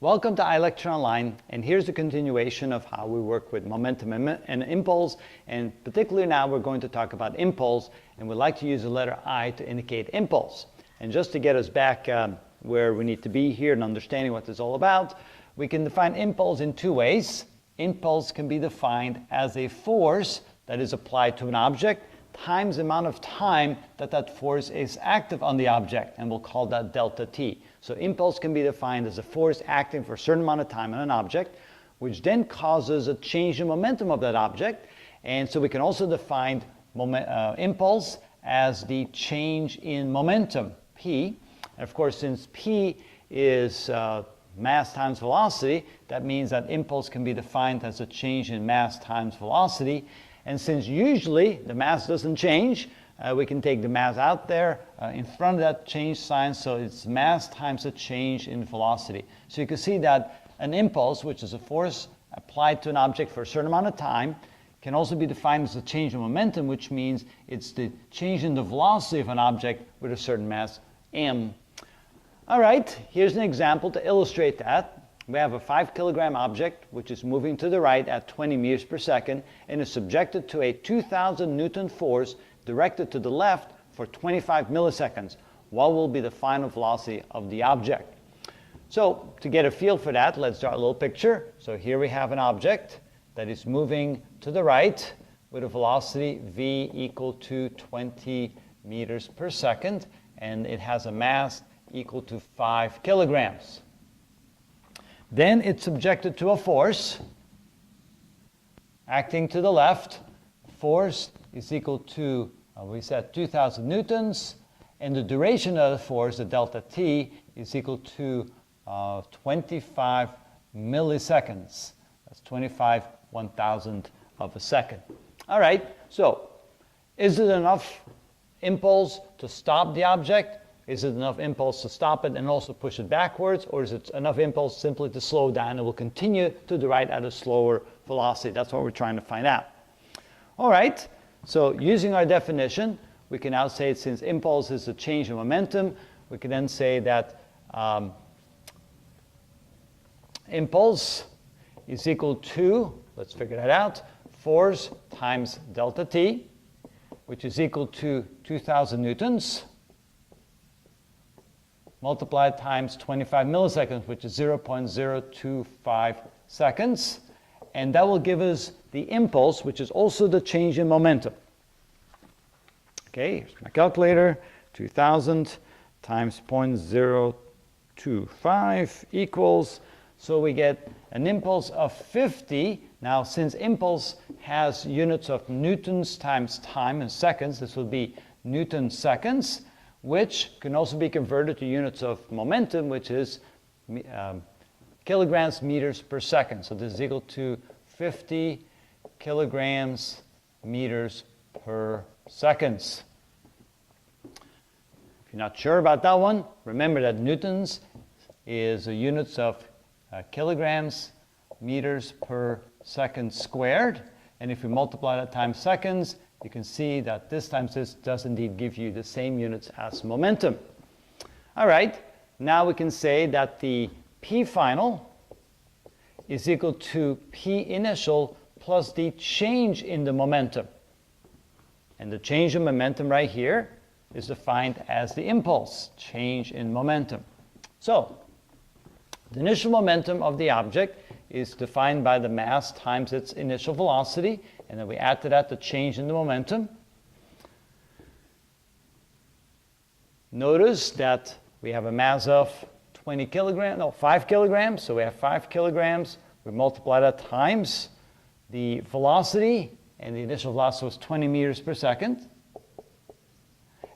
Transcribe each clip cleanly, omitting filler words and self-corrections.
Welcome to iLecture Online, and here's a continuation of how we work with momentum and impulse, and particularly now we're going to talk about impulse, and we'd like to use the letter I to indicate impulse. And just to get us back where we need to be here and understanding what this is all about, we can define impulse in two ways. Impulse can be defined as a force that is applied to an object times the amount of time that that force is active on the object, and we'll call that delta t. So impulse can be defined as a force acting for a certain amount of time on an object, which then causes a change in momentum of that object. And so we can also define impulse as the change in momentum, p. And of course, since p is mass times velocity, that means that impulse can be defined as a change in mass times velocity. And since usually the mass doesn't change, we can take the mass out there in front of that change sign, so it's mass times a change in velocity. So you can see that an impulse, which is a force applied to an object for a certain amount of time, can also be defined as a change in momentum, which means it's the change in the velocity of an object with a certain mass, m. All right, here's an example to illustrate that. We have a 5 kilogram object which is moving to the right at 20 meters per second and is subjected to a 2,000 Newton force directed to the left for 25 milliseconds. What will be the final velocity of the object? So to get a feel for that, let's draw a little picture. So here we have an object that is moving to the right with a velocity v equal to 20 meters per second, and it has a mass equal to 5 kilograms. Then it's subjected to a force acting to the left. Force is equal to, we said 2,000 newtons, and the duration of the force, the delta t, is equal to 25 milliseconds. That's 25 1,000th of a second. All right, so is it enough impulse to stop the object? Is it enough impulse to stop it and also push it backwards? Or is it enough impulse simply to slow down and will continue to the right at a slower velocity? That's what we're trying to find out. All right, so using our definition, we can now say since impulse is a change in momentum, we can then say that impulse is equal to, let's figure that out, force times delta t, which is equal to 2,000 newtons, multiplied times 25 milliseconds, which is 0.025 seconds. And that will give us the impulse, which is also the change in momentum. Okay, here's my calculator. 2,000 times 0.025 equals, so we get an impulse of 50. Now, since impulse has units of newtons times time in seconds, this will be Newton seconds, which can also be converted to units of momentum, which is kilograms meters per second. So this is equal to 50 kilograms meters per seconds. If you're not sure about that one, remember that newtons is units of kilograms meters per second squared. And if we multiply that times seconds, you can see that this times this does indeed give you the same units as momentum. All right, now we can say that the P final is equal to P initial plus the change in the momentum. And the change in momentum right here is defined as the impulse, change in momentum. So the initial momentum of the object is defined by the mass times its initial velocity, and then we add to that the change in the momentum. Notice that we have a mass of 5 kilograms, so we have 5 kilograms. We multiply that times the velocity, and the initial velocity was 20 meters per second.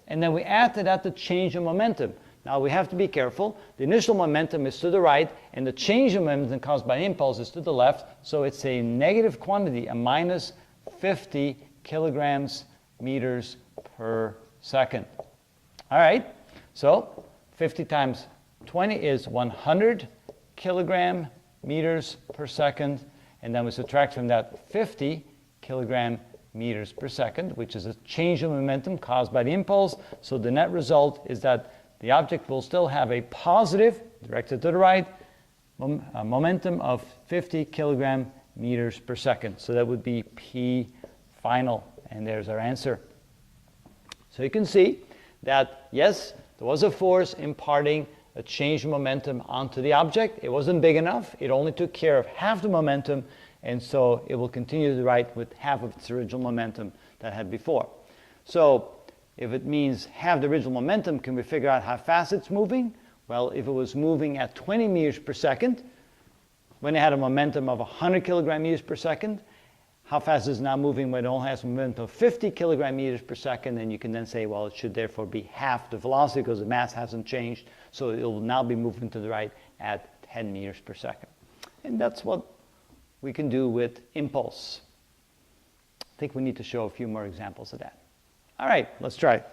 And then we add to that the change in momentum. Now we have to be careful. The initial momentum is to the right, and the change in momentum caused by impulse is to the left, so it's a negative quantity, a minus 50 kilograms meters per second. All right, so 50 times 20 is 100 kilogram meters per second, and then we subtract from that 50 kilogram meters per second, which is a change in momentum caused by the impulse. So the net result is that the object will still have a positive, directed to the right, momentum of 50 kilogram meters per second. So that would be P final, and there's our answer. So you can see that, yes, there was a force imparting a change in momentum onto the object. It wasn't big enough. It only took care of half the momentum, and so it will continue to write with half of its original momentum that it had before. So if it means half the original momentum, can we figure out how fast it's moving? Well, if it was moving at 20 meters per second, when it had a momentum of 100 kilogram meters per second, how fast is it now moving when it only has a momentum of 50 kilogram meters per second? And you can then say, well, it should therefore be half the velocity because the mass hasn't changed. So it will now be moving to the right at 10 meters per second. And that's what we can do with impulse. I think we need to show a few more examples of that. All right, let's try it.